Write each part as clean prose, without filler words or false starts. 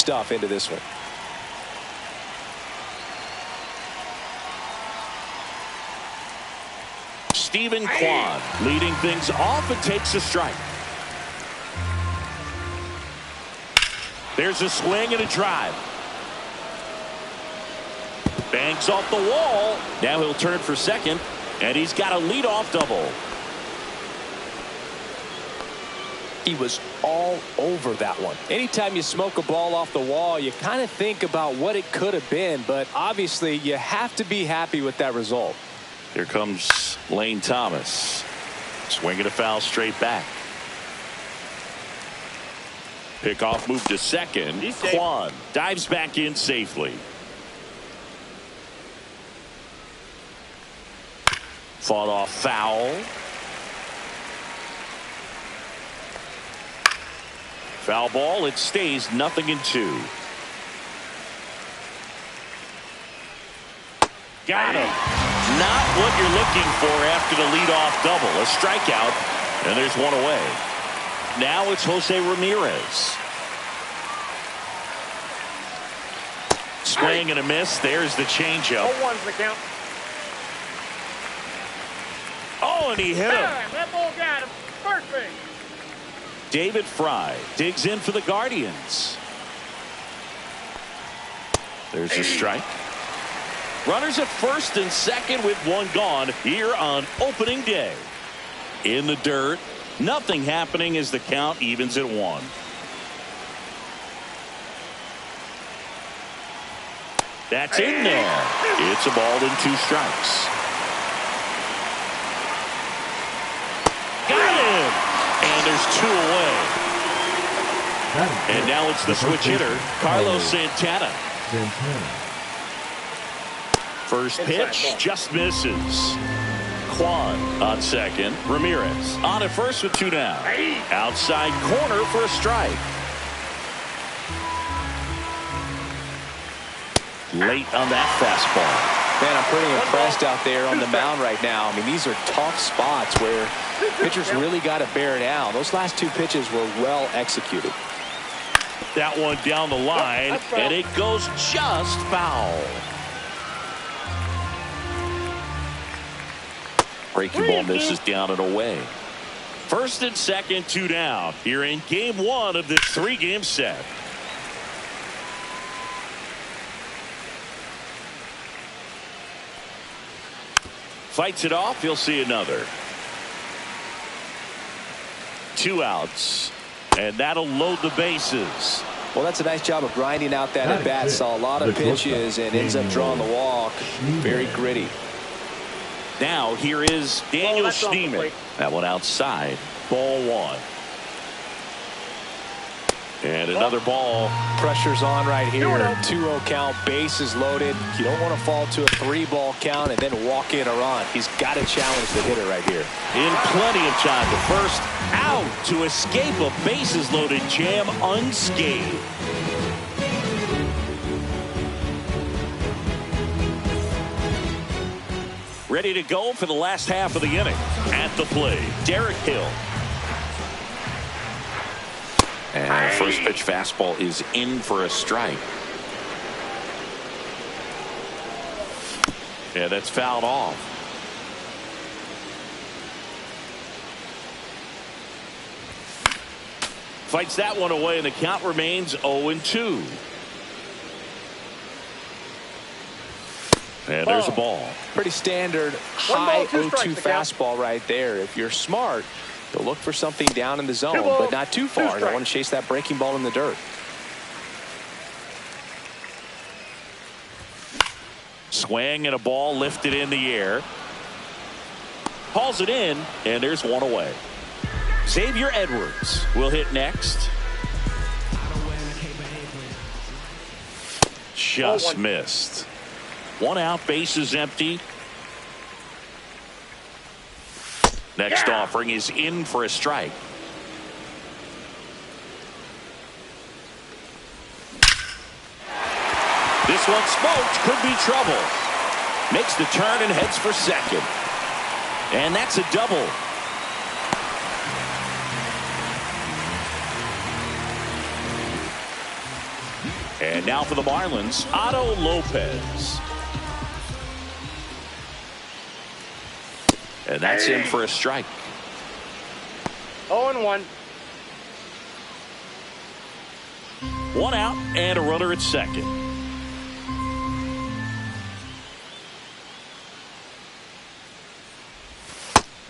stuff into this one. Steven Kwan leading things off and takes a strike. There's a swing and a drive. Bangs off the wall. Now he'll turn for second, and he's got a leadoff double. He was all over that one. Anytime you smoke a ball off the wall, you kind of think about what it could have been, but obviously you have to be happy with that result. Here comes Lane Thomas. Swinging a foul straight back. Pickoff move to second. Kwan dives back in safely. Fought off foul. Foul ball. It stays 0-2. Got him. Not what you're looking for after the leadoff double. A strikeout, and there's one away. Now it's Jose Ramirez. Swing and a miss. There's the changeup. 0-1's the count. Oh, and he hit him. That ball got him. First base. David Fry digs in for the Guardians. There's a strike. Runners at first and second with one gone here on opening day. In the dirt, nothing happening as the count evens at 1. That's in there. It's a ball and 2 strikes. Got him. And there's 2 away. And now it's the switch hitter, Carlos Santana. First pitch just misses. Kwan on second. Ramirez on at first with 2 down. Outside corner for a strike. Late on that fastball. Man, I'm pretty impressed out there on the mound right now. I mean, these are tough spots where pitchers really got to bear down. Those last 2 pitches were well executed. That one down the line, and it goes just foul. Breaking ball misses down and away. First and second, 2 down. Here in game 1 of this 3-game set. Fights it off. He'll see another. 2 outs. And that'll load the bases. Well, that's a nice job of grinding out that at-bat. Saw a lot of pitches and ends up drawing the walk. Very gritty. Now here is Daniel Schneemann. That one outside. Ball 1. And another ball. Pressure's on right here. 2-0 count. Bases loaded. You don't want to fall to a 3-ball count and then walk in a run. He's got to challenge the hitter right here. In plenty of time. The first out to escape a bases loaded jam unscathed. Ready to go for the last half of the inning. At the plate, Derek Hill. And first pitch fastball is in for a strike. Yeah, that's fouled off. Fights that one away, and the count remains 0-2. And there's a ball. Pretty standard high 0-2 fastball right there. If you're smart, you'll look for something down in the zone, but not too far. Don't want to chase that breaking ball in the dirt. Swing and a ball lifted in the air. Hauls it in, and there's one away. Xavier Edwards will hit next. Just missed. 1 out, bases empty. Next offering is in for a strike. This one smoked, could be trouble. Makes the turn and heads for second. And that's a double. And now for the Marlins, Otto Lopez. And that's in for a strike. 0-1. One out and a runner at second.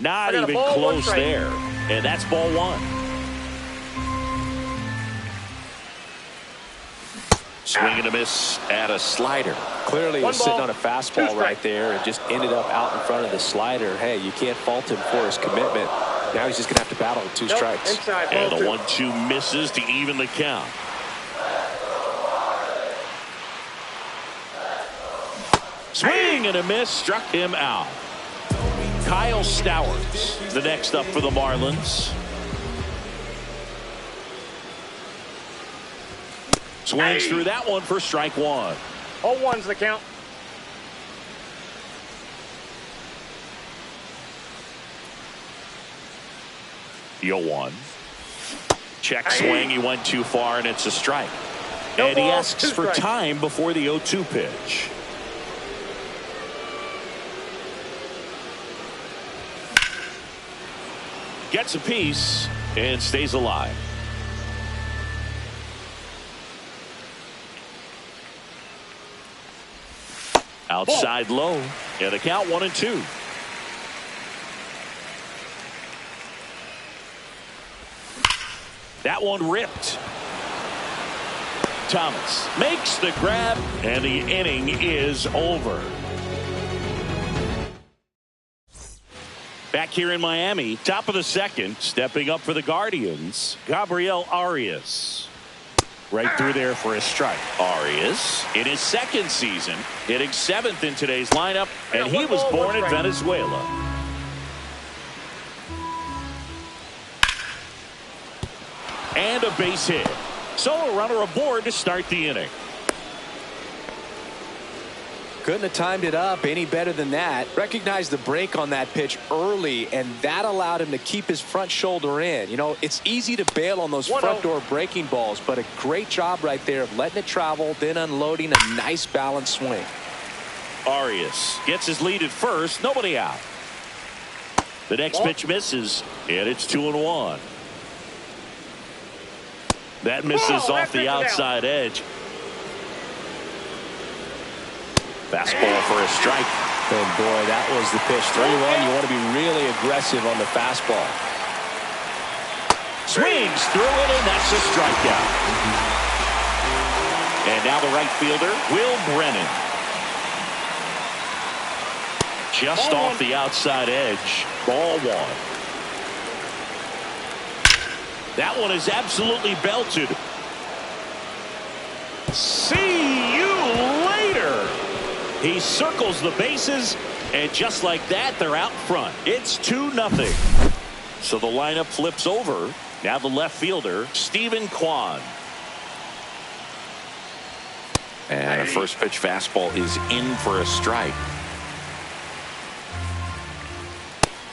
Not even close there. And that's ball one. Swing and a miss at a slider. Clearly was sitting on a fastball right there and just ended up out in front of the slider. Hey, you can't fault him for his commitment. Now he's just going to have to battle with two strikes. Inside, and the 1-2 misses to even the count. Swing and a miss, struck him out. Kyle Stowers, the next up for the Marlins. Swings through that one for strike one. 0-1's the count. The 0-1. Check swing. He went too far, and it's a strike. And he asks for time before the 0-2 pitch. Gets a piece and stays alive. Outside low. Yeah, the count 1-2. That one ripped. Thomas makes the grab, and the inning is over. Back here in Miami, top of the second, stepping up for the Guardians, Gabriel Arias. Right through there for a strike. Arias, in his second season, hitting 7th in today's lineup, and he was born in Venezuela. And a base hit. So a runner aboard to start the inning. Couldn't have timed it up any better than that. Recognized the break on that pitch early, and that allowed him to keep his front shoulder in. You know, it's easy to bail on those front door breaking balls, but a great job right there of letting it travel, then unloading a nice balanced swing. Arias gets his lead at first, nobody out. The next pitch misses, and it's 2-1. That misses off the outside edge. Fastball for a strike. And boy, that was the pitch. 3-1. You want to be really aggressive on the fastball. Swings through it, and that's a strikeout. And now the right fielder, Will Brennan. Just off the outside edge. Ball one. That one is absolutely belted. See you later. He circles the bases, and just like that, they're out front. It's 2-0. So the lineup flips over. Now the left fielder, Stephen Kwan. And a first pitch fastball is in for a strike.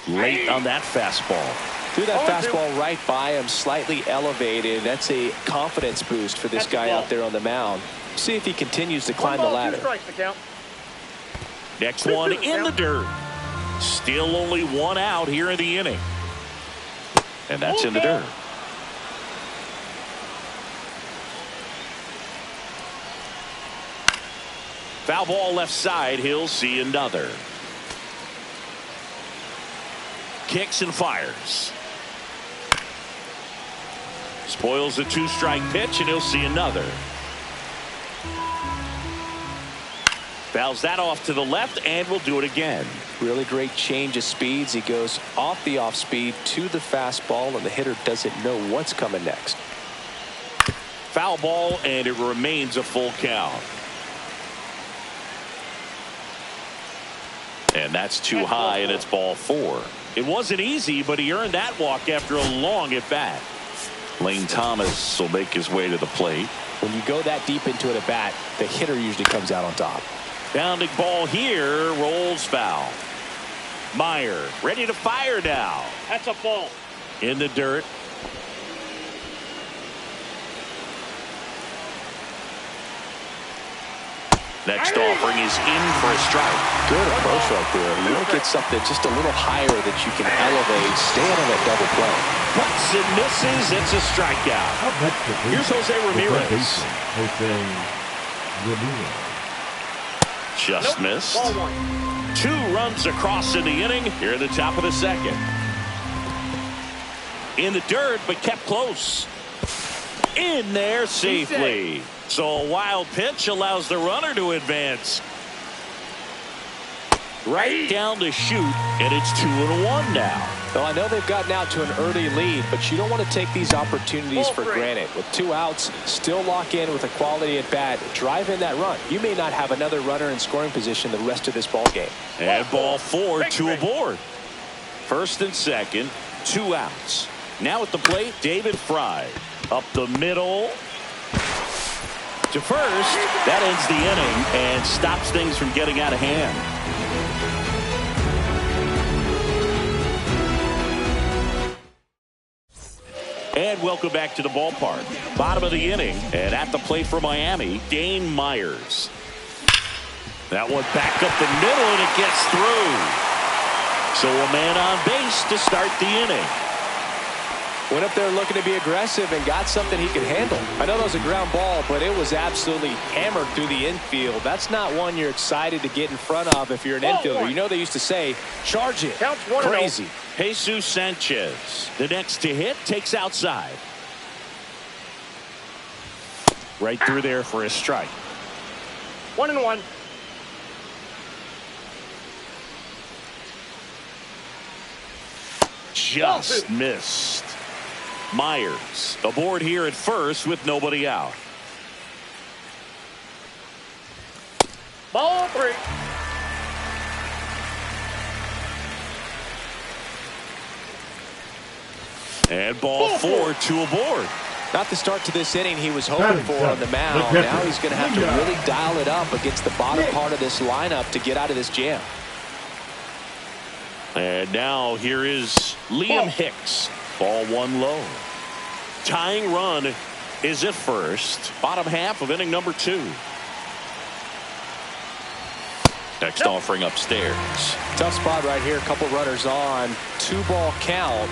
Late on that fastball. Threw that fastball right by him, slightly elevated. That's a confidence boost for this guy out there on the mound. See if he continues to climb the ladder. Next one in the dirt. Still only one out here in the inning. And that's in the dirt. Foul ball left side. He'll see another. Kicks and fires. Spoils a 2-strike pitch, and he'll see another. Fouls that off to the left, and will do it again. Really great change of speeds. He goes off the off speed to the fastball, and the hitter doesn't know what's coming next. Foul ball, and it remains a full count. And that's too high, and it's ball 4. It wasn't easy, but he earned that walk after a long at bat. Lane Thomas will make his way to the plate. When you go that deep into it at bat, the hitter usually comes out on top. Bounding ball here, rolls foul. Meyer ready to fire now. That's a ball. In the dirt. Next offering is in for a strike. Good approach right there. You want to get something just a little higher that you can elevate. Stay out of that double play. Cuts and misses. It's a strikeout. Here's Jose Ramirez. Just missed. 2 runs across in the inning here at the top of the second. In the dirt, but kept close. In there safely. So a wild pitch allows the runner to advance. Right down the chute, and it's 2-1 now. Well, I know they've gotten out to an early lead, but you don't want to take these opportunities for granted. With 2 outs, still lock in with a quality at bat. Drive in that run. You may not have another runner in scoring position the rest of this ball game. And ball 4, 2 aboard. First and second, 2 outs. Now at the plate, David Fry. Up the middle. To first. That ends the inning and stops things from getting out of hand. And welcome back to the ballpark. Bottom of the inning, and at the plate for Miami, Dane Myers. That one back up the middle, and it gets through. So a man on base to start the inning. Went up there looking to be aggressive and got something he could handle. I know that was a ground ball, but it was absolutely hammered through the infield. That's not one you're excited to get in front of if you're an infielder. You know they used to say, charge it. Counts 1-0. Crazy. Jesus Sanchez, the next to hit, takes outside. Right through there for a strike. 1-1. Just missed. Myers aboard here at first with nobody out. Ball 3. And ball 4, 2 aboard. Not the start to this inning he was hoping for on the mound. Now he's going to have to really dial it up against the bottom part of this lineup to get out of this jam. And now here is Liam Hicks. Ball 1 low. Tying run is at first. Bottom half of inning number 2. Next offering upstairs. Tough spot right here. A couple runners on. 2-ball count.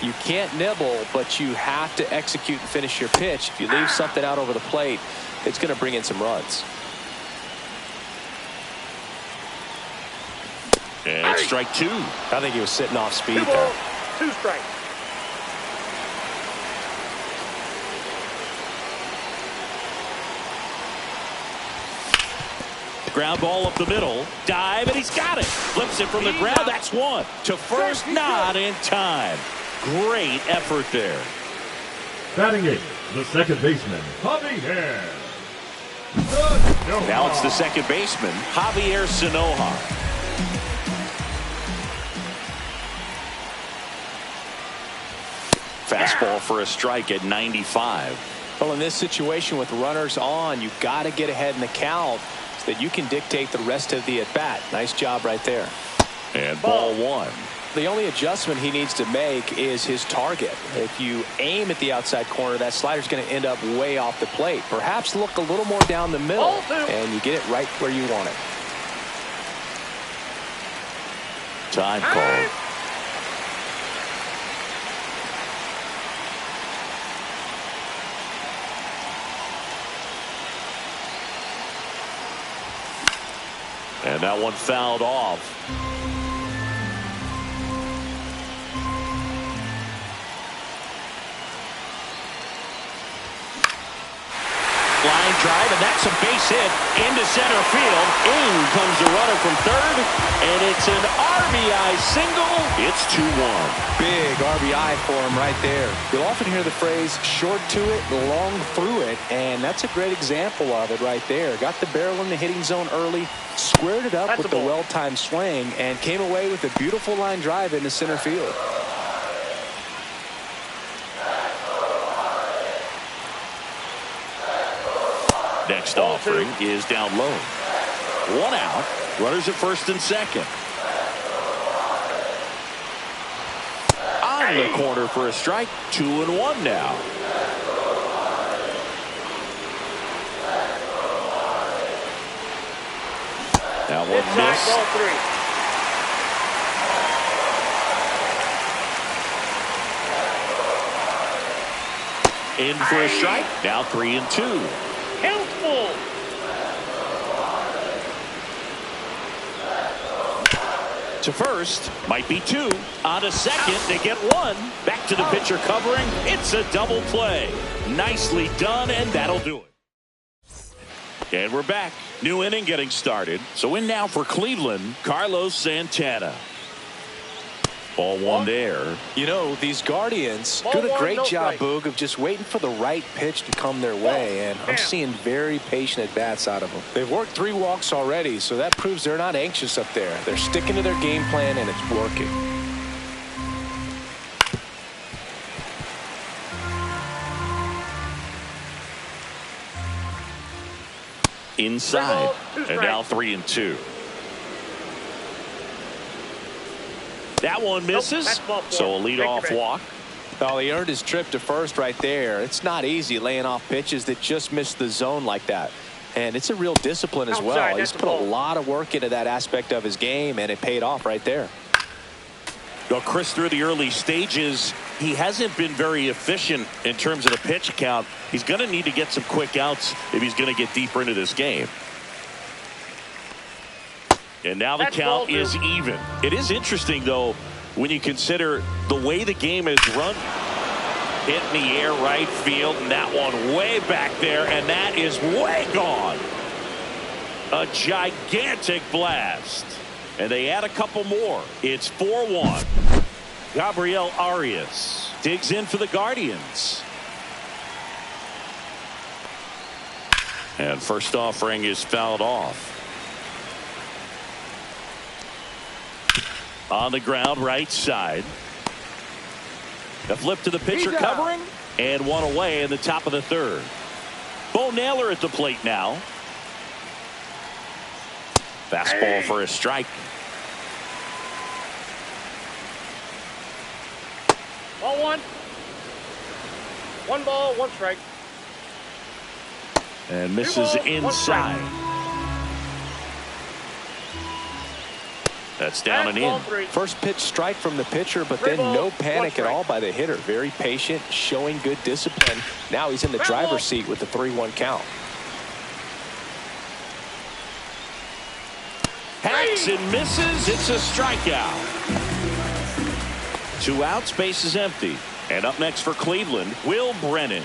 You can't nibble, but you have to execute and finish your pitch. If you leave something out over the plate, it's going to bring in some runs. And it's strike 2. I think he was sitting off speed 2 there. balls, 2 strikes. Ground ball up the middle. Dive, and he's got it. Flips it from the ground. That's 1. To first, not in time. Great effort there. Batting 8, the second baseman, Javier. Now it's the second baseman, Javier Sanoja. Fastball for a strike at 95. Well, in this situation with runners on, you've got to get ahead in the count so that you can dictate the rest of the at-bat. Nice job right there. And ball 1. The only adjustment he needs to make is his target. If you aim at the outside corner, that slider's going to end up way off the plate. Perhaps look a little more down the middle, and you get it right where you want it. Time call. And that one fouled off. Line drive, and that's a base hit into center field. In comes the runner from third, and it's an RBI single. It's 2-1. Big RBI for him right there. You'll often hear the phrase short to it, long through it, and that's a great example of it right there. Got the barrel in the hitting zone early, squared it up with the well-timed swing, and came away with a beautiful line drive into center field. Next offering is down low. 1 out. Runners at first and second. On the corner for a strike. 2-1 now. That one missed. Ball 3. In for a strike. Now 3-2. Helpful. To first, might be 2. On to second, they get 1. Back to the pitcher covering. It's a double play. Nicely done, and that'll do it. And we're back. New inning getting started. So in now for Cleveland, Carlos Santana. Ball 1 there. You know, these Guardians do a great job, Boog, of just waiting for the right pitch to come their way, and I'm seeing very patient at-bats out of them. They've worked 3 walks already, so that proves they're not anxious up there. They're sticking to their game plan, and it's working. Inside, and now 3-2. That one misses, so a leadoff walk. Well, he earned his trip to first right there. It's not easy laying off pitches that just miss the zone like that. And it's a real discipline as well. He's put a lot of work into that aspect of his game, and it paid off right there. Well, Chris, through the early stages, he hasn't been very efficient in terms of the pitch count. He's going to need to get some quick outs if he's going to get deeper into this game. And now the count is even. It is interesting, though, when you consider the way the game is run. Hit in the air right field, and that one way back there, and that is way gone. A gigantic blast. And they add a couple more. It's 4-1. Gabriel Arias digs in for the Guardians. And first offering is fouled off. On the ground, right side. A flip to the pitcher covering, and 1 away in the top of the 3rd. Bo Naylor at the plate now. Fastball for a strike. Ball 1. 1 ball, 1 strike. And misses inside. That's down and in. First pitch strike from the pitcher, but then no panic at all by the hitter. Very patient, showing good discipline. Now he's in the driver's seat with the 3-1 count. Hacks and misses. It's a strikeout. 2 outs, base is empty. And up next for Cleveland, Will Brennan.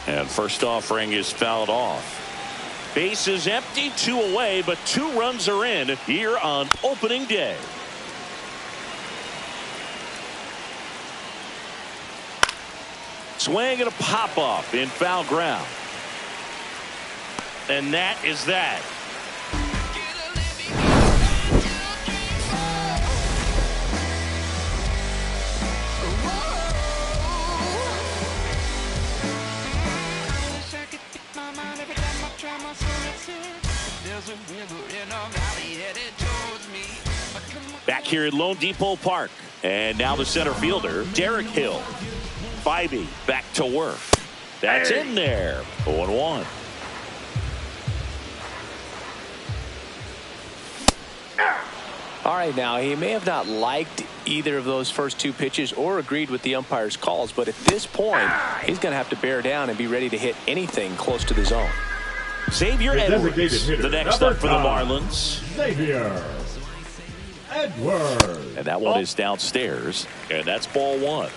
And first offering is fouled off. Base is empty, 2 away, but 2 runs are in here on opening day. Swing and a pop-up in foul ground. And that is that. Back here at Lone Depot Park. And now the center fielder, Derek Hill. Bybee back to work. That's in there. 0-1. All right, now he may have not liked either of those first 2 pitches or agreed with the umpire's calls, but at this point, he's going to have to bear down and be ready to hit anything close to the zone. Xavier Edwards, the next up for the Marlins. Xavier Edwards. And that one is downstairs, and that's ball 1.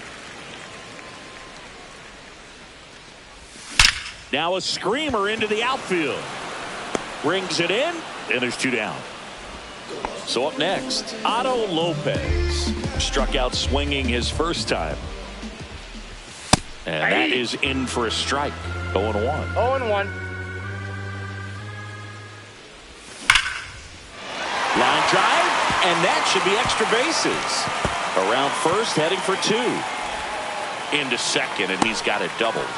Now a screamer into the outfield. Brings it in, and there's 2 down. So up next, Otto Lopez. Struck out swinging his first time. And that is in for a strike. 0-1. 0-1. Line drive, and that should be extra bases. Around first, heading for 2. Into second, and he's got it doubled.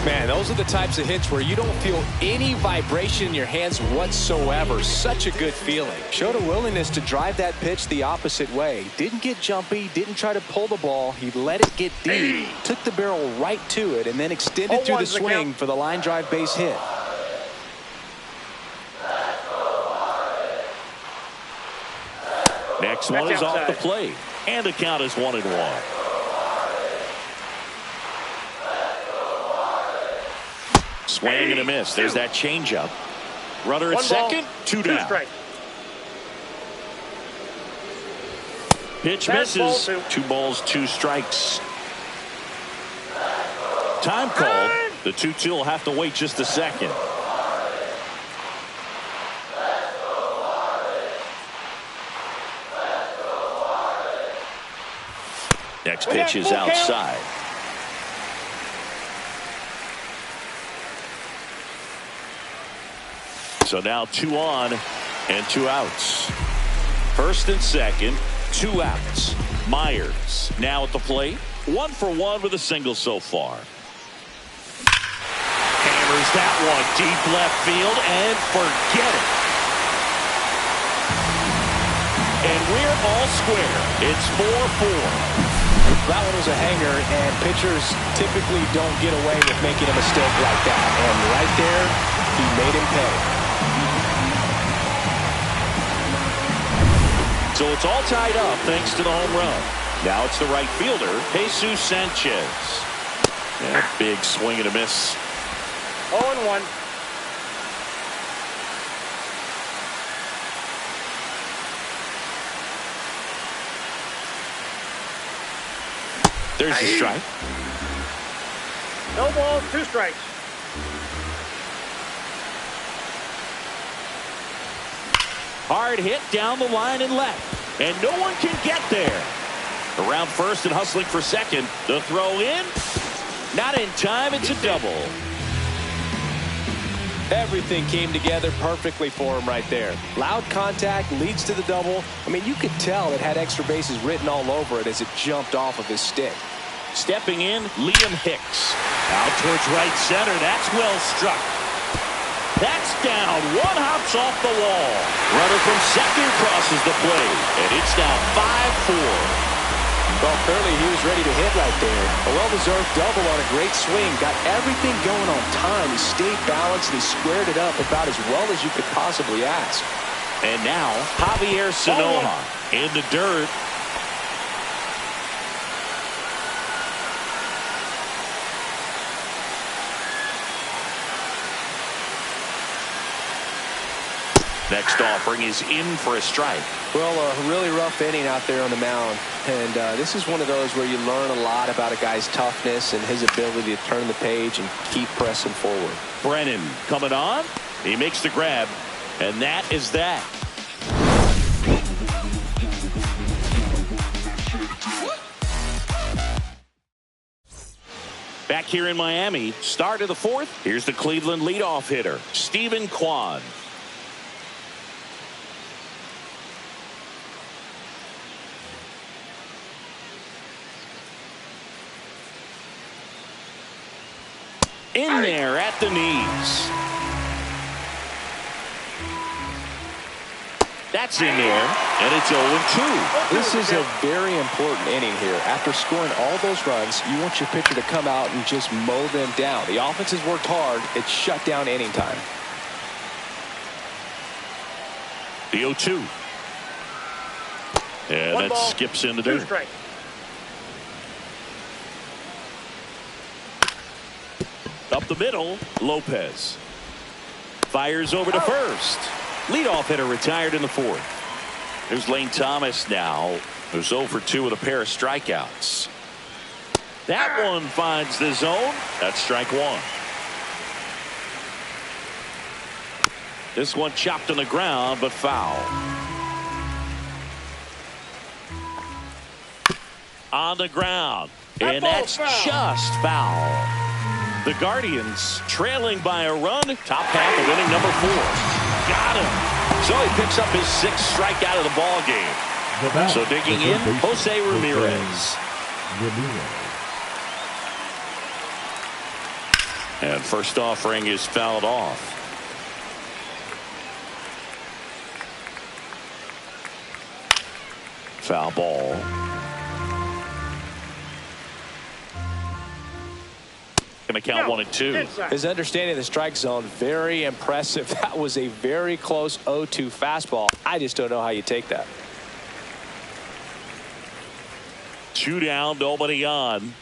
Man, those are the types of hits where you don't feel any vibration in your hands whatsoever. Such a good feeling. Showed a willingness to drive that pitch the opposite way. Didn't get jumpy, didn't try to pull the ball. He let it get deep, took the barrel right to it, and then extended through the swing for the line drive base hit. Next one is off the plate, and the count is 1-1. Swing and a miss. There's that changeup. Runner at second, 2 down. Pitch misses. 2 balls, 2 strikes. Time called. The 2-2 will have to wait just a second. Next pitch is outside. So now 2 on and 2 outs. First and second, 2 outs. Myers now at the plate. 1 for 1 with a single so far. Hammers that one deep left field and forget it. And we're all square. It's 4-4. That one was a hanger, and pitchers typically don't get away with making a mistake like that. And right there, he made him pay. So it's all tied up thanks to the home run. Now it's the right fielder, Jesus Sanchez. And a big swing and a miss. 0-1. There's the strike. No balls, 2 strikes. Hard hit down the line and left. And no one can get there. Around first and hustling for second. The throw in. Not in time. It's a double. Everything came together perfectly for him right there. Loud contact leads to the double. I mean, you could tell it had extra bases written all over it as it jumped off of his stick. Stepping in, Liam Hicks. Out towards right center. That's well struck. That's down. 1 hops off the wall. Runner from second crosses the plate. And it's now 5-4. Well, clearly he was ready to hit right there. A well-deserved double on a great swing. Got everything going on time. He stayed balanced and he squared it up about as well as you could possibly ask. And now Javier Sanoja in the dirt. Next offering is in for a strike. Well, a really rough inning out there on the mound. And this is one of those where you learn a lot about a guy's toughness and his ability to turn the page and keep pressing forward. Brennan coming on. He makes the grab. And that is that. Back here in Miami, start of the 4th. Here's the Cleveland leadoff hitter, Stephen Kwan. In there at the knees. That's in there, and it's 0-2. This is a very important inning here. After scoring all those runs, you want your pitcher to come out and just mow them down. The offense has worked hard. It's shut down inning time. The 0-2. And 1 that ball, skips into 2 dirt. strikes. Up the middle, Lopez. Fires over to first. Leadoff hitter retired in the 4th. There's Lane Thomas now, who's 0 for 2 with a pair of strikeouts. That one finds the zone. That's strike 1. This one chopped on the ground, but foul. On the ground. And that's just foul. The Guardians trailing by a run. Top half of inning number 4. Got him. So he picks up his 6th strikeout of the ball game. So digging in, Jose Ramirez. And first offering is fouled off. Foul ball. Going to count 1 and 2. His understanding of the strike zone, very impressive. That was a very close 0-2 fastball. I just don't know how you take that. 2 down, nobody on.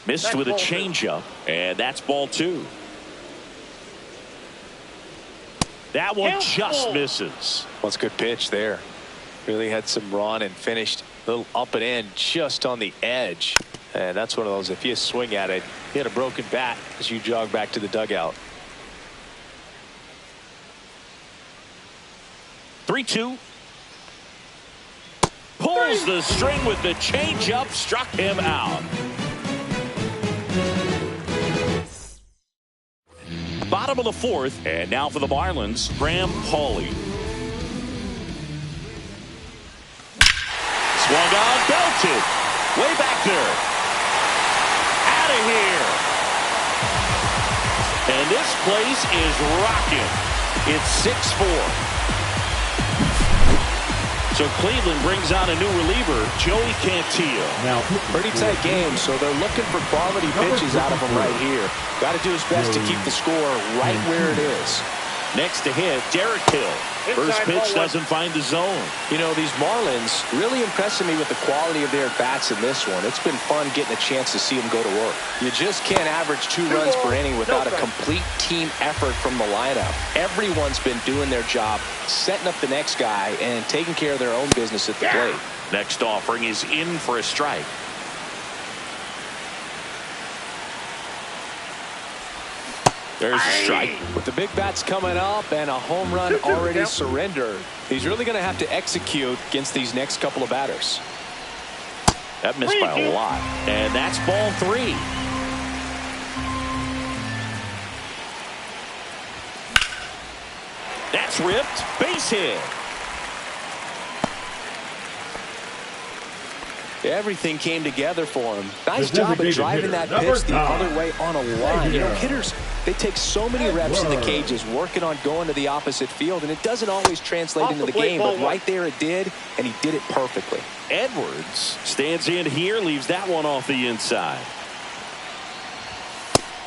Missed with a changeup, and that's ball 2. That one just misses. Well, it's a good pitch there. Really had some run and finished a little up and in just on the edge. And that's one of those, if you swing at it, you hit a broken bat as you jog back to the dugout. 3-2. Pulls the string with the changeup, struck him out. Bottom of the 4th, and now for the Marlins, Graham Pauley. Swung on, belted. Way back there. Out of here. And this place is rocking. It's 6-4. So Cleveland brings on a new reliever, Joey Cantillo. Now, pretty tight game, so they're looking for quality pitches out of him right here. Got to do his best to keep the score right where it is. Next to hit, Derek Hill. First pitch doesn't find the zone. You know, these Marlins really impressing me with the quality of their bats in this one. It's been fun getting a chance to see them go to work. You just can't average 2 runs per inning without a complete team effort from the lineup. Everyone's been doing their job, setting up the next guy, and taking care of their own business at the plate. Next offering is in for a strike. There's a strike. With the big bats coming up and a home run already surrendered, he's really going to have to execute against these next couple of batters. That missed by a lot. And that's ball 3. That's ripped. Base hit. Everything came together for him. Nice job of driving that pitch the other way on a line. You know, hitters, they take so many reps in the cages working on going to the opposite field, and it doesn't always translate into the game, but right there it did, and he did it perfectly. Edwards stands in here, leaves that one off the inside.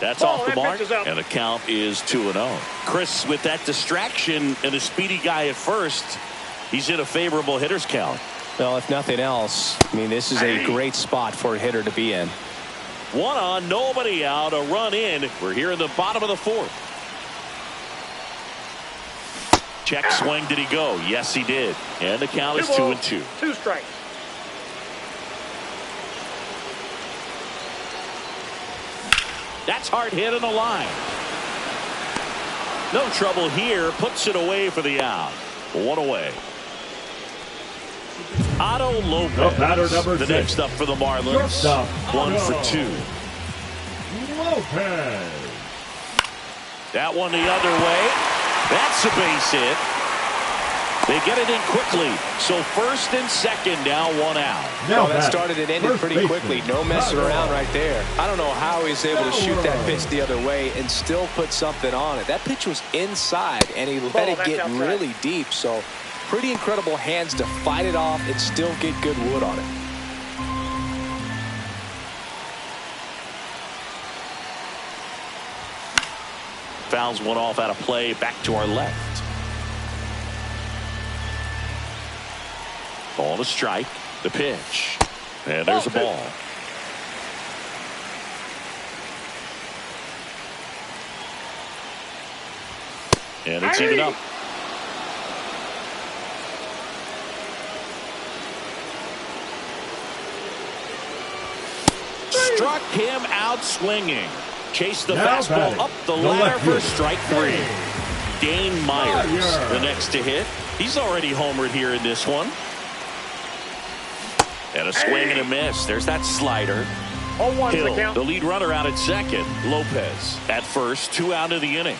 That's off the mark, and the count is 2-0. Chris, with that distraction and a speedy guy at first, he's in a favorable hitter's count. Well, if nothing else, I mean, this is a great spot for a hitter to be in. 1 on, nobody out, a run in. We're here in the bottom of the 4th. Check swing, did he go? Yes, he did. And the count is 2-2. 2 strikes. That's hard hit on the line. No trouble here, puts it away for the out. 1 away. Otto Lopez, the next up for the Marlins. 1 for 2. Lopez. That one the other way. That's a base hit. They get it in quickly. So first and second, now 1 out. Well, that started and ended pretty quickly. No messing around right there. I don't know how he's able to shoot that pitch the other way and still put something on it. That pitch was inside, and he let it get really deep. So pretty incredible hands to fight it off and still get good wood on it. Fouls one off out of play, back to our left. Ball to strike, the pitch, and there's a ball. And it's even up. Struck him out swinging. Chased the fastball up the ladder for strike 3. Dane Myers, the next to hit. He's already homered here in this one. And a swing and a miss. There's that slider. Hill, the lead runner, out at second. Lopez at first, 2 out of the inning.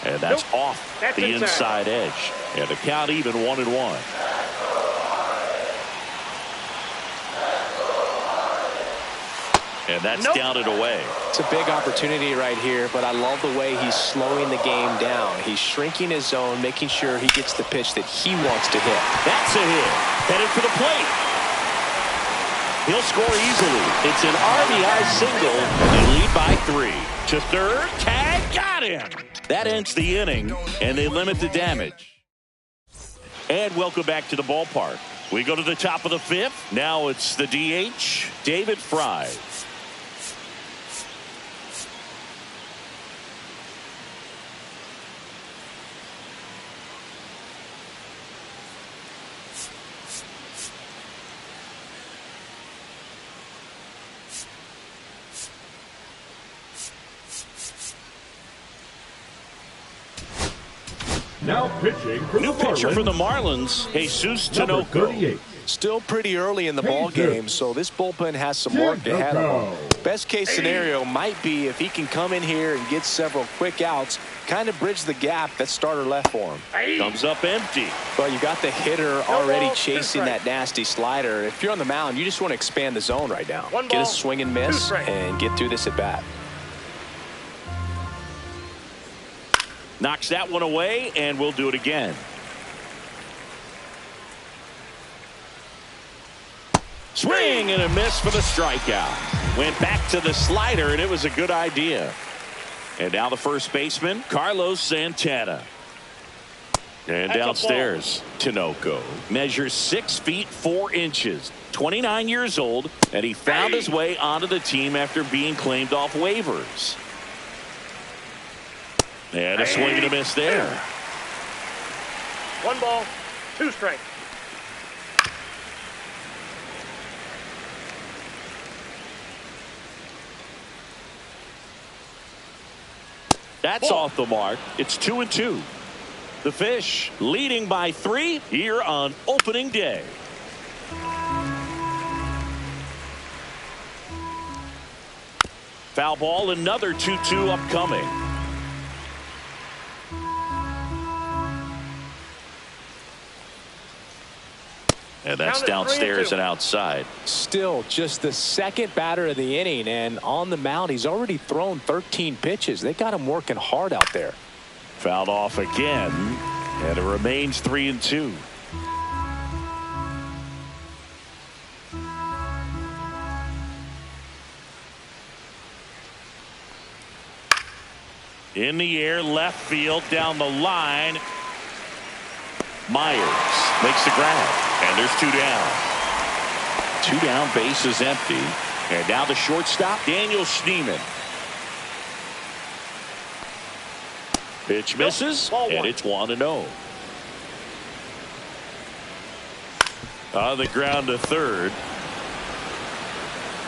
And that's off the inside edge. And the count even 1-1. And that's down and away. It's a big opportunity right here, but I love the way he's slowing the game down. He's shrinking his zone, making sure he gets the pitch that he wants to hit. That's a hit. Headed for the plate. He'll score easily. It's an RBI single, and they lead by 3. To third, tag, got him. That ends the inning, and they limit the damage. And welcome back to the ballpark. We go to the top of the 5th. Now it's the DH, David Fry. Now pitching for New the pitcher Marlins, for the Marlins, Jesus number Tinoco. 38. Still pretty early in the ball game, so this bullpen has some work ahead of him. Best case scenario might be if he can come in here and get several quick outs, kind of bridge the gap that starter left for him. Comes up empty. Well, you got the hitter already chasing that nasty slider. If you're on the mound, you just want to expand the zone right now. Get a swing and miss and get through this at bat. Knocks that one away, and we'll do it again. Swing and a miss for the strikeout. Went back to the slider, and it was a good idea. And now the first baseman, Carlos Santana. And downstairs, Tinoco measures 6 feet 4 inches, 29 years old, and he found his way onto the team after being claimed off waivers. And a swing and a miss there. 1 ball, 2 strikes. That's off the mark. It's 2-2. The Fish leading by 3 here on opening day. Foul ball, another 2-2 upcoming. And that's downstairs and outside. Still just the second batter of the inning, and on the mound he's already thrown 13 pitches. They got him working hard out there. Fouled off again, and it remains 3-2. In the air, left field, down the line. Myers makes the grab. And there's 2 down. 2 down, base is empty. And now the shortstop, Daniel Schneemann. Pitch misses, and it's 1-0. On the ground to third.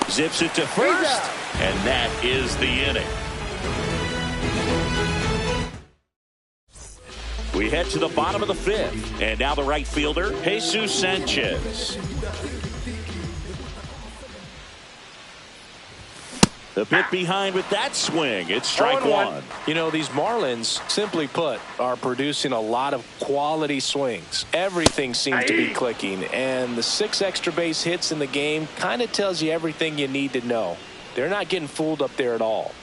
Zips it to first, and that is the inning. We head to the bottom of the 5th, and now the right fielder, Jesus Sanchez. The bit behind with that swing. It's strike 1. You know, these Marlins, simply put, are producing a lot of quality swings. Everything seems to be clicking, and the 6 extra base hits in the game kind of tells you everything you need to know. They're not getting fooled up there at all.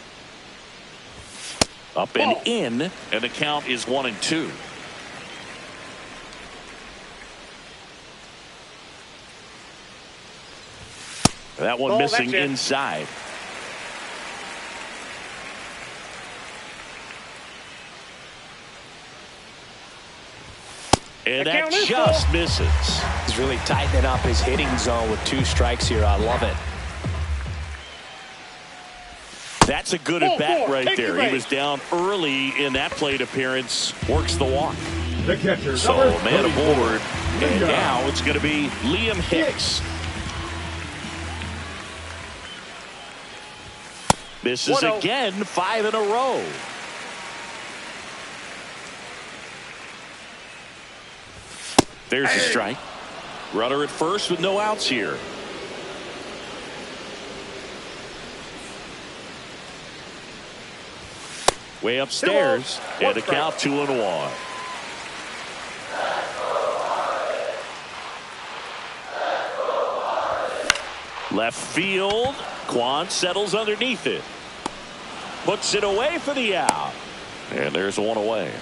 Up and in, and the count is 1-2. That one missing inside. And that just misses. He's really tightening up his hitting zone with 2 strikes here. I love it. That's a good at bat right there. He was down early in that plate appearance. Works the walk. The catcher, so man aboard. And now it's going to be Liam Hicks. Misses again, 5 in a row. There's a strike. Runner at first with no outs here. Way upstairs, and the count 2-1. Left field, Quan settles underneath it. Puts it away for the out. And there's one away.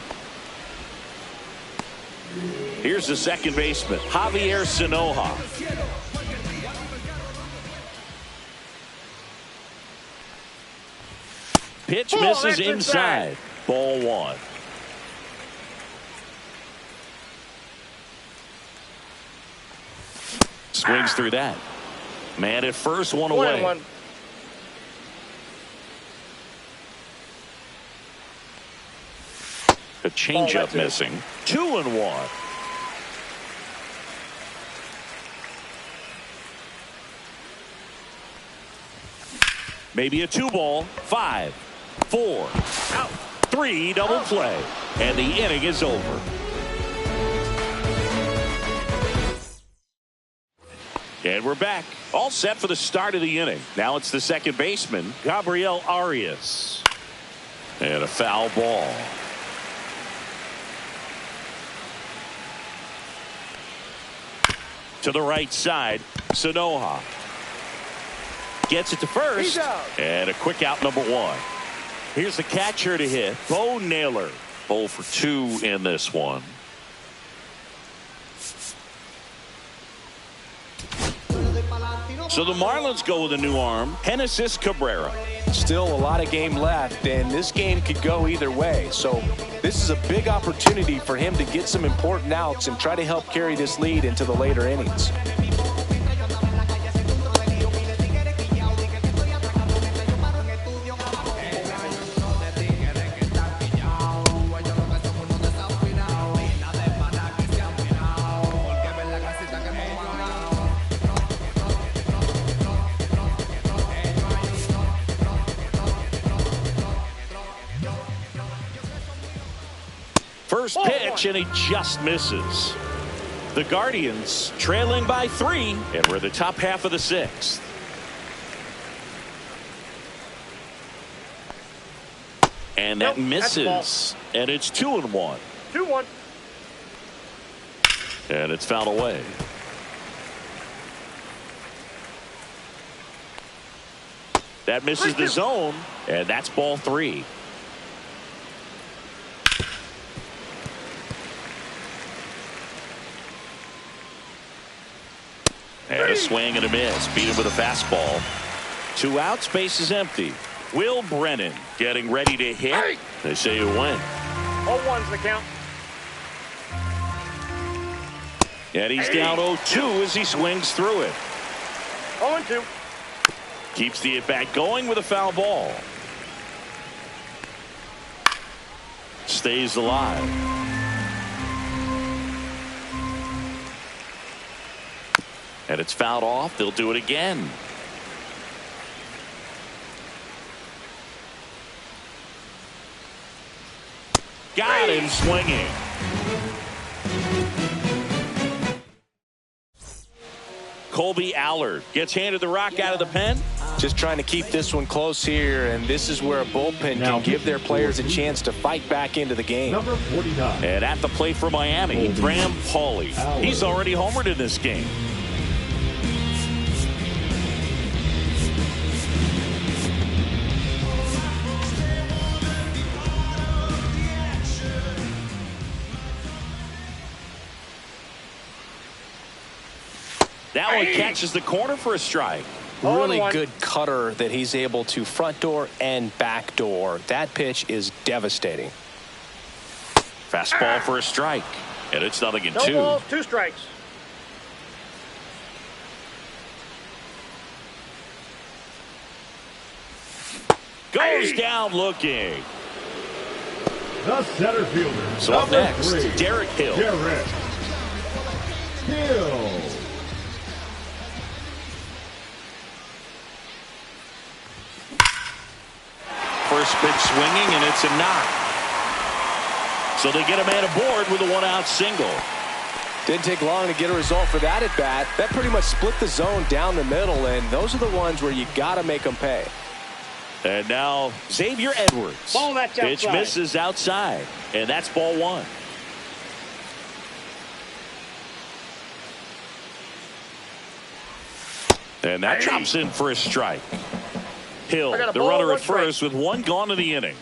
Here's the second baseman, Javier Sanoja. Pitch misses inside. Ball one. Swings through that. Man at first, one away. 1-1. A changeup missing. 2-1. Maybe a 2-ball. 5, 4, out. 3, double play. And the inning is over. And we're back. All set for the start of the inning. Now it's the second baseman, Gabriel Arias. And a foul ball. To the right side, Sanoja. Gets it to first. And a quick out, number one. Here's the catcher to hit, Bo Naylor. 0 for 2 in this one. So the Marlins go with a new arm, Genesis Cabrera. Still a lot of game left, and this game could go either way. So this is a big opportunity for him to get some important outs and try to help carry this lead into the later innings. First pitch, and he just misses. The Guardians trailing by 3, and we're the top half of the 6th. And that misses, and it's 2-1. 2-1. And it's fouled away. That misses the zone, and that's ball 3. And a swing and a miss. Beat him with a fastball. 2 outs, base is empty. Will Brennan getting ready to hit. They say you win. 0-1's the count. And he's down 0-2 as he swings through it. 0-2. Keeps the at-bat going with a foul ball. Stays alive. And it's fouled off. They'll do it again. Got him swinging. Colby Allard gets handed the rock out of the pen. Just trying to keep this one close here, and this is where a bullpen can give their players a chance to fight back into the game. Number 49. And at the plate for Miami, Graham Pauley. He's already homered in this game. That one catches the corner for a strike. Really good cutter that he's able to front door and back door. That pitch is devastating. Fastball for a strike. And it's 0-2. No balls, 2 strikes. Goes down looking. The center fielder. So up next, 3, Derek Hill. Derek Hill. First pitch swinging, and it's a knock. So they get a man aboard with a 1-out single. Didn't take long to get a result for that at bat. That pretty much split the zone down the middle, and those are the ones where you got to make them pay. And now Xavier Edwards. Ball, that's pitch outside. misses outside, and that's ball 1. And that drops in for a strike. Hill, the runner at first with one gone in the inning.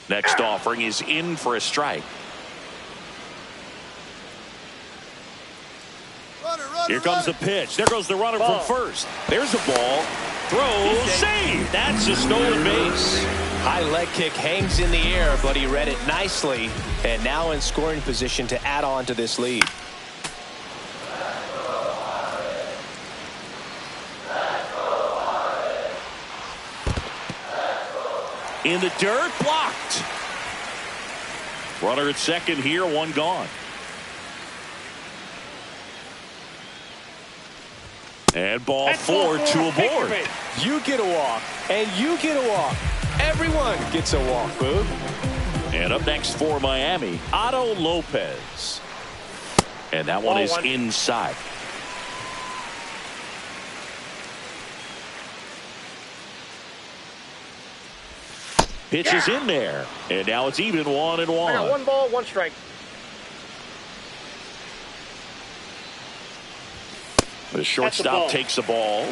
Next offering is in for a strike. Here comes the pitch. There goes the runner from first. There's the ball. Throw, save. That's a stolen base. High leg kick hangs in the air, but he read it nicely, and now in scoring position to add on to this lead. In the dirt, blocked. Runner at second here, one gone. And ball four to a board. You get a walk, and you get a walk. Everyone gets a walk, Boog. And up next for Miami, Otto Lopez. And that one is inside. Pitch is in there. And now it's even 1-1. I got 1 ball, 1 strike. The shortstop takes the ball.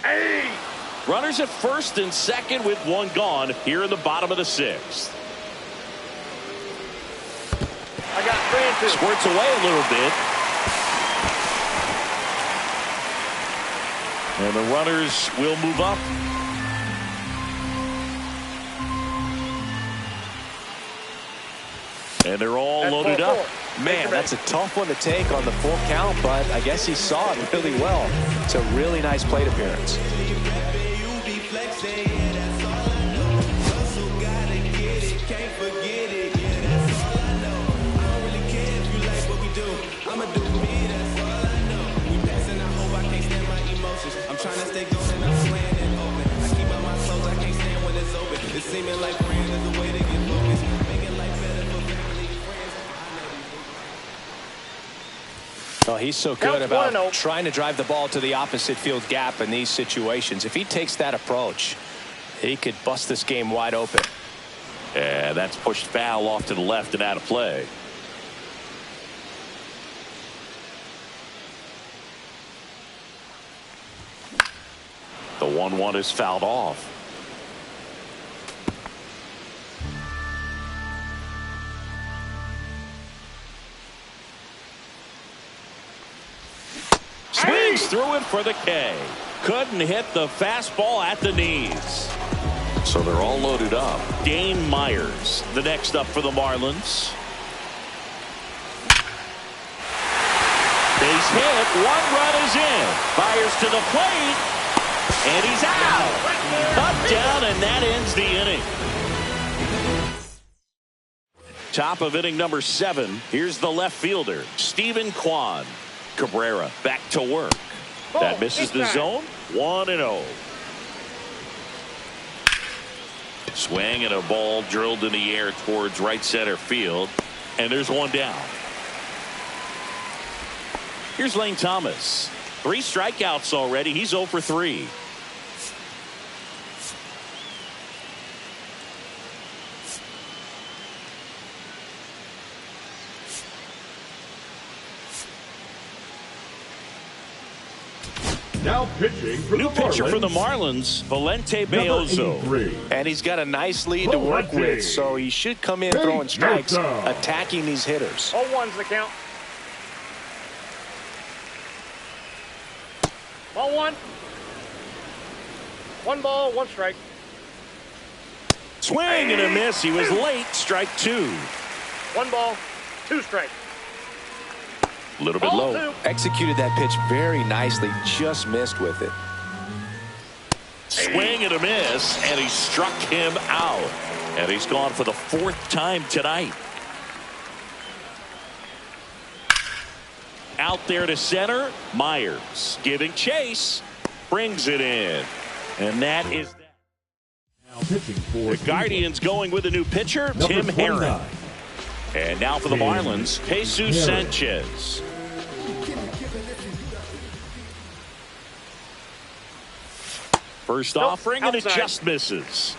Hey! Runners at first and second with one gone here in the bottom of the 6th. I got 3 and 2. Squirts away a little bit. And the runners will move up. And they're all loaded up. Man, that's a tough one to take on the full count, but I guess he saw it really well. It's a really nice plate appearance. I'm trying to stay going and I'm playing it open. I keep out my clothes, I can't stand when it's open. It's seeming like friends is a way to get focused. Making life better for family and friends. Well, he's so good about trying to drive the ball to the opposite field gap in these situations. If he takes that approach, he could bust this game wide open. And that's pushed foul off to the left and out of play. The 1-1 is fouled off. Swings through it for the K. Couldn't hit the fastball at the knees. So they're all loaded up. Dane Myers, the next up for the Marlins. Base hit. 1 run is in. Myers to the plate. And he's out. Cut down, and that ends the inning. Top of inning number 7. Here's the left fielder, Steven Kwan. Cabrera back to work. That misses the zone. 1-0. Swing and a ball drilled in the air towards right center field. And there's one down. Here's Lane Thomas. 3 strikeouts already. He's 0 for 3. Now pitching for New pitcher for the Marlins, Valente Beozo. And he's got a nice lead to work with, so he should come in throwing strikes, attacking these hitters. 0-1's the count. Ball 1. 1 ball, 1 strike. Swing and a miss. He was late. Strike 2. 1 ball, 2 strikes. A little bit low. Executed that pitch very nicely, just missed with it. Swing and a miss, and he struck him out. And he's gone for the 4th time tonight. Out there to center, Myers giving chase, brings it in. And that is that. Now pitching for the Guardians going with a new pitcher, Tim Herron. And now for the Marlins, Jesus Sanchez. First offering, and it just misses.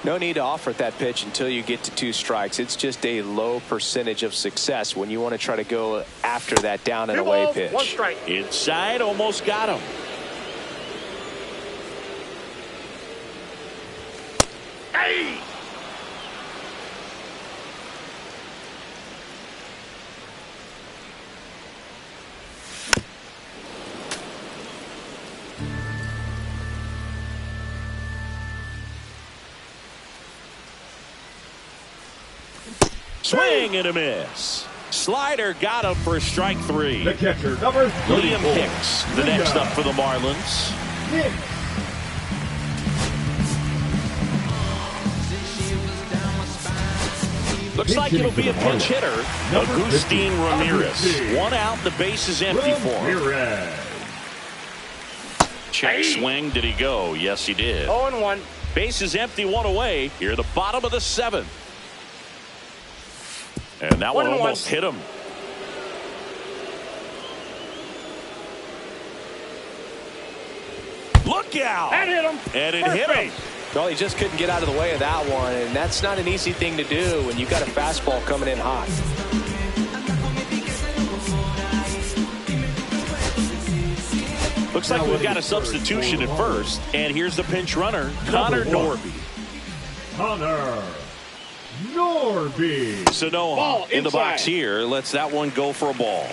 No need to offer at that pitch until you get to 2 strikes. It's just a low percentage of success when you want to try to go after that down and 2 away balls, pitch. 1 strike. Inside, almost got him. Hey! Swing and a miss. Slider got him for strike 3. The catcher, number 34. Liam Hicks, the next up for the Marlins. Hicks. Looks like it'll be a pinch hitter. Agustin Ramirez. 1 out, the base is empty for him. Ramirez. Check swing, did he go? Yes, he did. 0-1. Base is empty, 1 away. Here, the bottom of the 7th. And that one 1-1. almost hit him. Look out! That hit him. And it First hit him. base. Well, he just couldn't get out of the way of that one, and that's not an easy thing to do when you've got a fastball coming in hot. Looks like we've got a substitution at first. And here's the pinch runner, Connor Norby. Connor Norby. Sanoa Ball in the box inside. here. Lets that one go for a ball.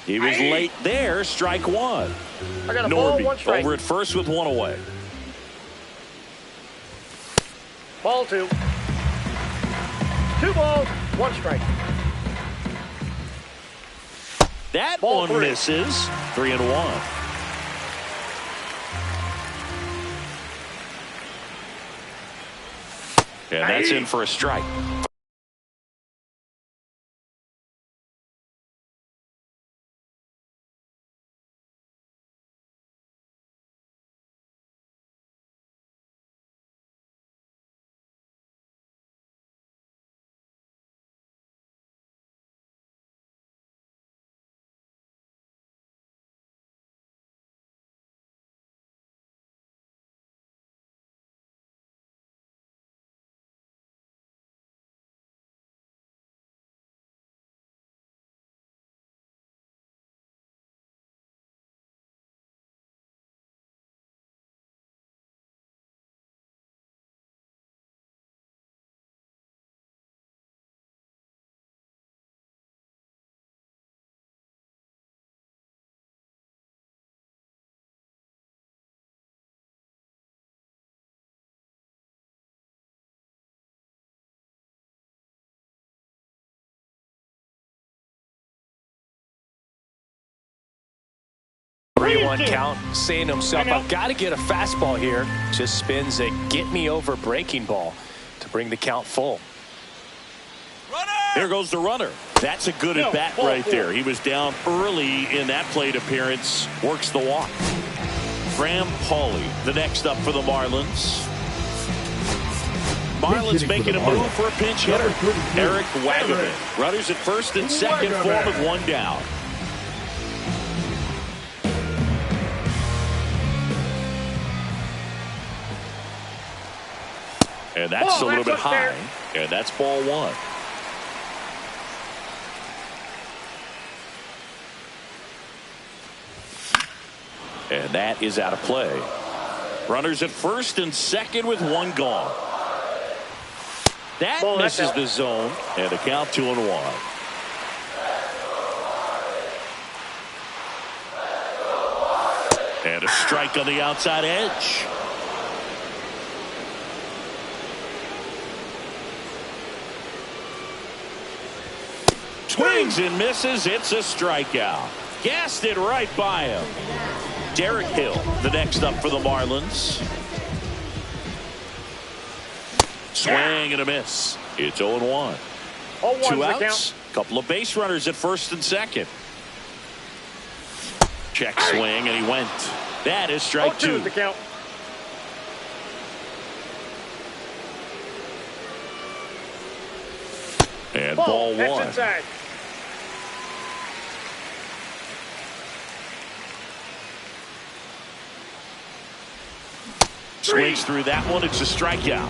He was late there. Strike 1. I got a ball, 1 Norby strike. over at first with 1 away. Ball 2. 2 balls, 1 strike. That Ball one 3. misses. 3-1. And that's in for a strike. One count, saying to himself, I've got to get a fastball here. Just spins a get me over breaking ball to bring the count full. There goes the runner. That's a good at bat right there. He was down early in that plate appearance. Works the walk. Graham Pauley, the next up for the Marlins. Marlins making a move for a pinch hitter. Eric Wagaman. Runners at first and second for him with 1 down. And that's a little bit high. And that's ball 1. And that is out of play. Runners at first and second with 1 gone. That misses the zone. And the count 2-1. And a strike on the outside edge. Swings and misses. It's a strikeout. Gassed it right by him. Derek Hill, the next up for the Marlins. Swing and a miss. It's 0-1. 2 outs. Couple of base runners at first and second. Check swing, and he went. That is strike 2. The count. And ball 1. Inside. Swings through that one. It's a strikeout.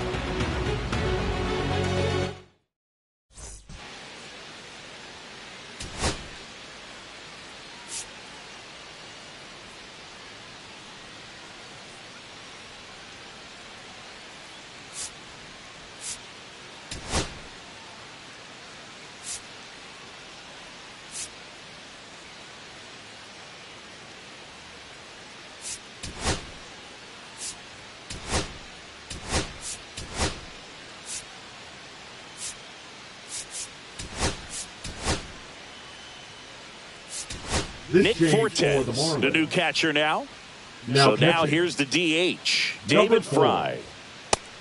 Nick Fortes, the new catcher now. So now here's the DH, David Fry.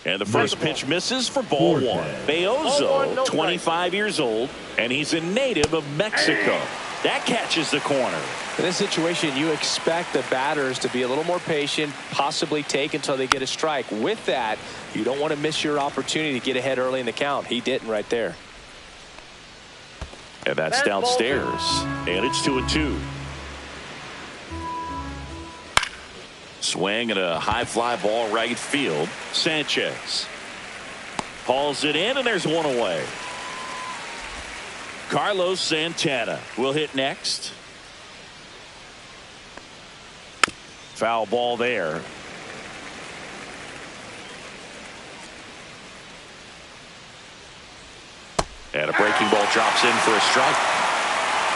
And the first pitch misses for ball one. Beozo, 25 years old, and he's a native of Mexico. That catches the corner. In this situation, you expect the batters to be a little more patient, possibly take until they get a strike. With that, you don't want to miss your opportunity to get ahead early in the count. He didn't right there. And that's downstairs. And it's 2-2. Swing and a high fly ball right field. Sanchez hauls it in, and there's one away. Carlos Santana will hit next. Foul ball there. And a breaking ball drops in for a strike.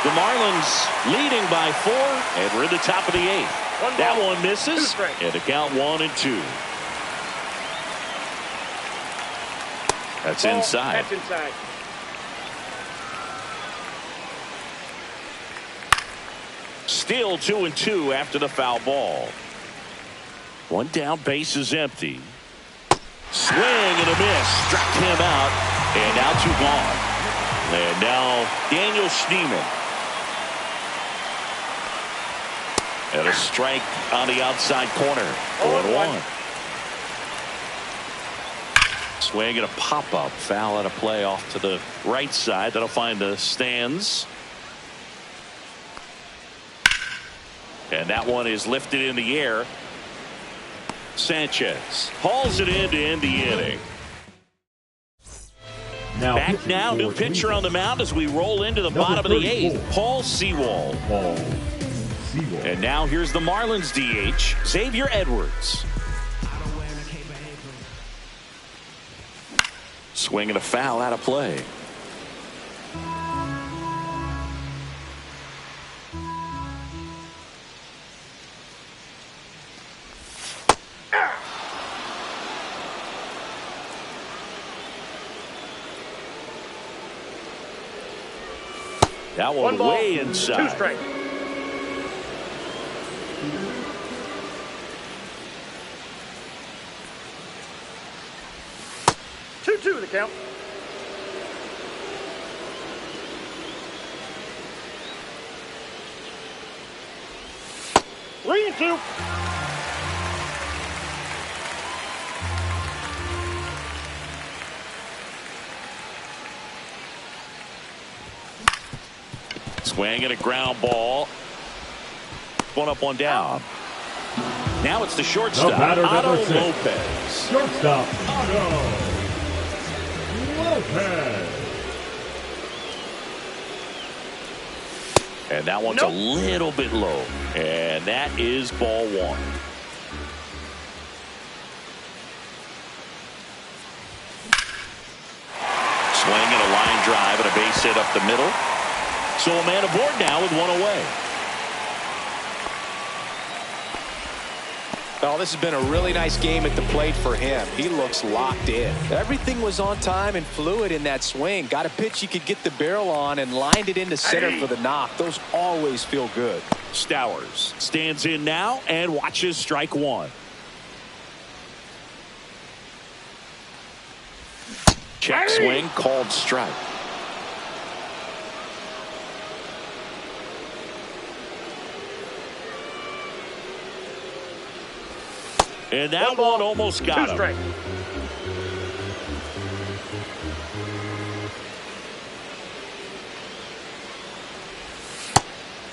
The Marlins leading by 4, and we're in the top of the 8th. That one misses, and the count 1-2. That's inside. That's inside. Still 2-2 after the foul ball. One down, base is empty. Swing and a miss. Struck him out, and now 2 gone. And now Daniel Schneemann. And a strike on the outside corner. 0-1. Swing and a pop-up. Foul out of play off to the right side. That'll find the stands. And that one is lifted in the air. Sanchez hauls it in to end the inning. Back now, new pitcher on the mound as we roll into the bottom of the 8th. Paul Sewald. And now here's the Marlins DH, Xavier Edwards. Swing and a foul out of play. That one way inside. 2 strikes. The count. 3-2. Swing and a ground ball. One up, one down. Now it's the shortstop, Otto Lopez. Shortstop, Otto Lopez. And that one's a little bit low. And that is ball 1. Swing and a line drive and a base hit up the middle. So a man aboard now with 1 away. Oh, this has been a really nice game at the plate for him. He looks locked in. Everything was on time and fluid in that swing. Got a pitch he could get the barrel on and lined it into center for the knock. Those always feel good. Stowers stands in now and watches strike 1. Check swing, called strike. And that one almost got him. Strike.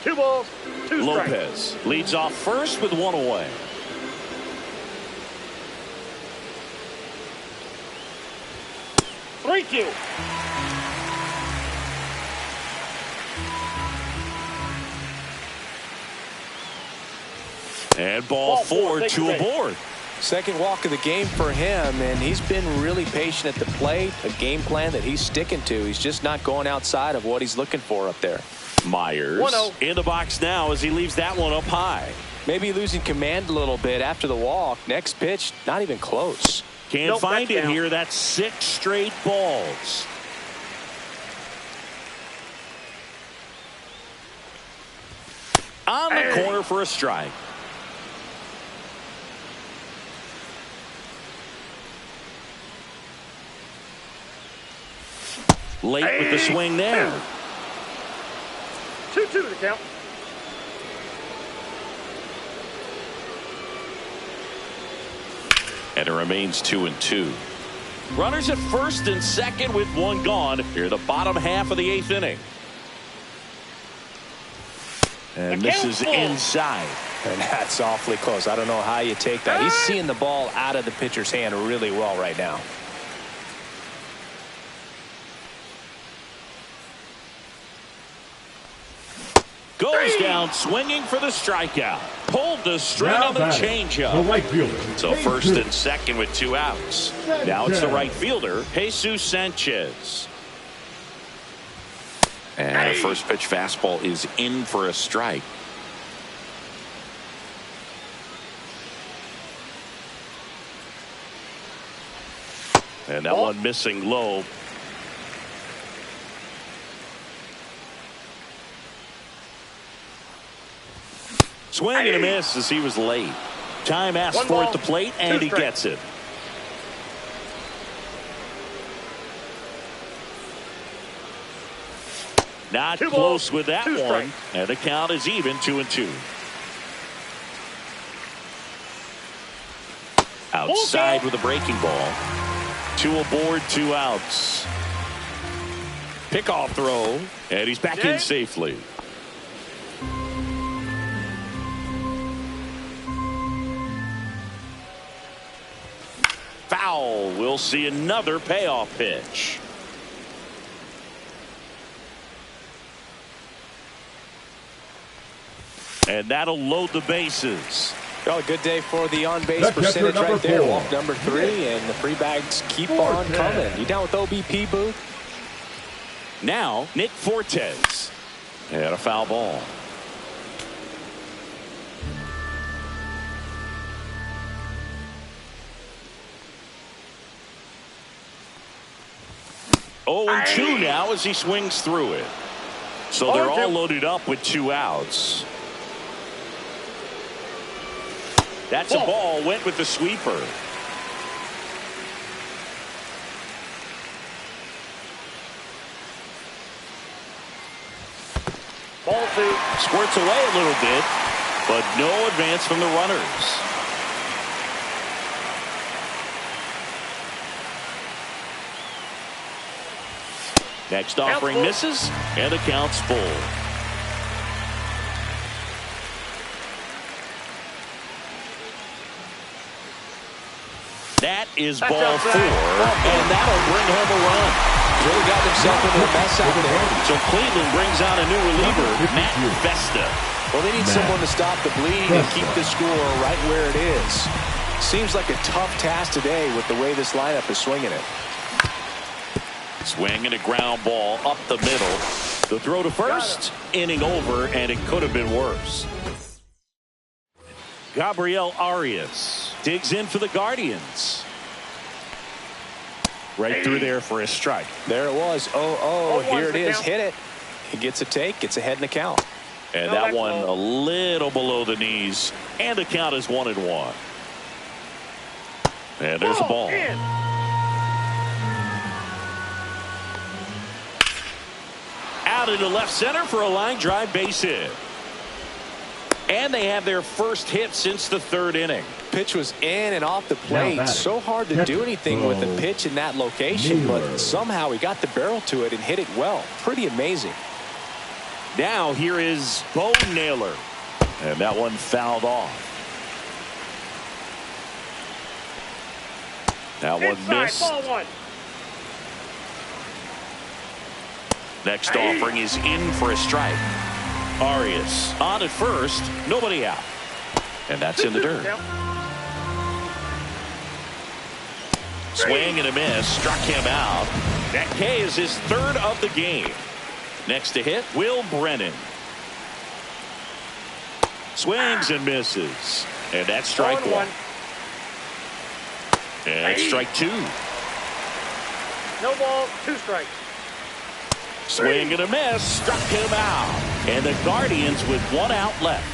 Two balls, 2 strikes. Lopez leads off first with 1 away. 3-2. And ball four, two aboard. Second walk of the game for him, and he's been really patient at the plate. A game plan that he's sticking to. He's just not going outside of what he's looking for up there. Myers 1-0. in the box now as he leaves that one up high. Maybe losing command a little bit after the walk. Next pitch, not even close. Can't find it here. That's 6 straight balls. On the corner for a strike. Late with the swing there. 2-2 the count. And it remains 2-2. Runners at first and second with one gone. Here the bottom half of the 8th inning. And this is inside. And that's awfully close. I don't know how you take that. He's seeing the ball out of the pitcher's hand really well right now. Goes down swinging for the strikeout. Pulled the string on the changeup. The right fielder. So first and second with 2 outs. Now it's the right fielder, Jesus Sanchez. And a first pitch fastball is in for a strike. And that one missing low. Swing and a miss as he was late. Time asked for at the plate, and he gets it. Not close with that one. And the count is even 2-2. Outside with a breaking ball. 2 aboard, 2 outs. Pickoff throw. And he's back in safely. Foul. We'll see another payoff pitch. And that'll load the bases. Well, a good day for the on-base percentage right there. 4. Walk number 3, and the free bags keep on coming. You down with OBP, Boo? Now, Nick Fortes. And a foul ball. Oh, and 2 now as he swings through it. So they're all loaded up with 2 outs. That's a ball. Went with the sweeper. Ball 2. Squirts away a little bit, but no advance from the runners. Next offering misses, and the count's full. That is ball 4, and that'll bring home a run. Really got himself into a mess out there. So Cleveland brings out a new reliever, Matt Vesta. Well, they need someone to stop the bleed and keep the score right where it is. Seems like a tough task today with the way this lineup is swinging it. Swing and a ground ball up the middle. The throw to first, inning over, and it could have been worse. Gabriel Arias digs in for the Guardians. Right through there for a strike. There it was. Here it is. Hit it. He gets a take, gets ahead in the count. And that one a little below the knees. And the count is 1-1. And there's a ball. Out into left center for a line drive base hit. And they have their first hit since the 3rd inning. Pitch was in and off the plate. So hard to do anything with a pitch in that location, but somehow he got the barrel to it and hit it well. Pretty amazing. Now here is Bo Naylor. And that one fouled off. That one missed. Next offering is in for a strike. Arias on at first, nobody out. And that's in the dirt. Swing and a miss, struck him out. That K is his third of the game. Next to hit, Will Brennan. Swings and misses. And that's strike one. And that's strike two. No ball, 2 strikes. Swing and a miss, struck him out. And the Guardians with 1 out left.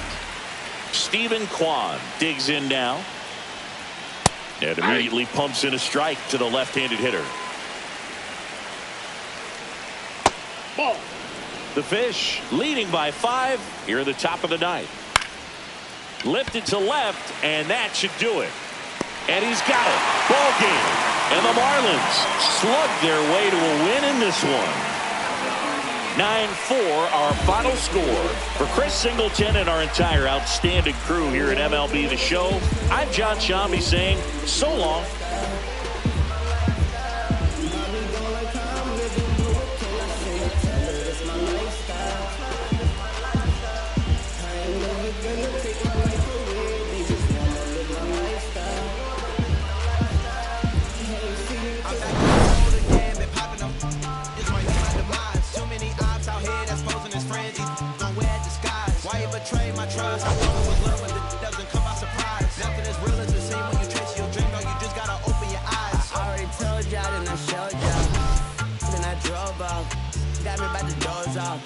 Stephen Kwan digs in now. And immediately pumps in a strike to the left-handed hitter. Ball. The Fish leading by 5 here at the top of the 9th. Lifted to left, and that should do it. And he's got it. Ball game. And the Marlins slug their way to a win in this one. 9-4 our final score. For Chris Singleton and our entire outstanding crew here at MLB The Show, I'm John Shambi saying so long.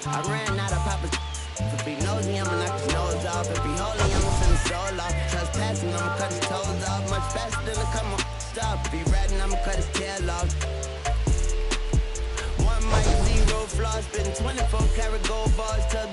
I ran out of proper. If he knows me, I'ma knock his nose off. If he holy, I'ma send his soul off. Trespassing, I'ma cut his toes off. Much faster than a come on. Stop. If he ratting, I'ma cut his tail off. 1 mic, 0 flaws. Spitting 24 karat gold bars till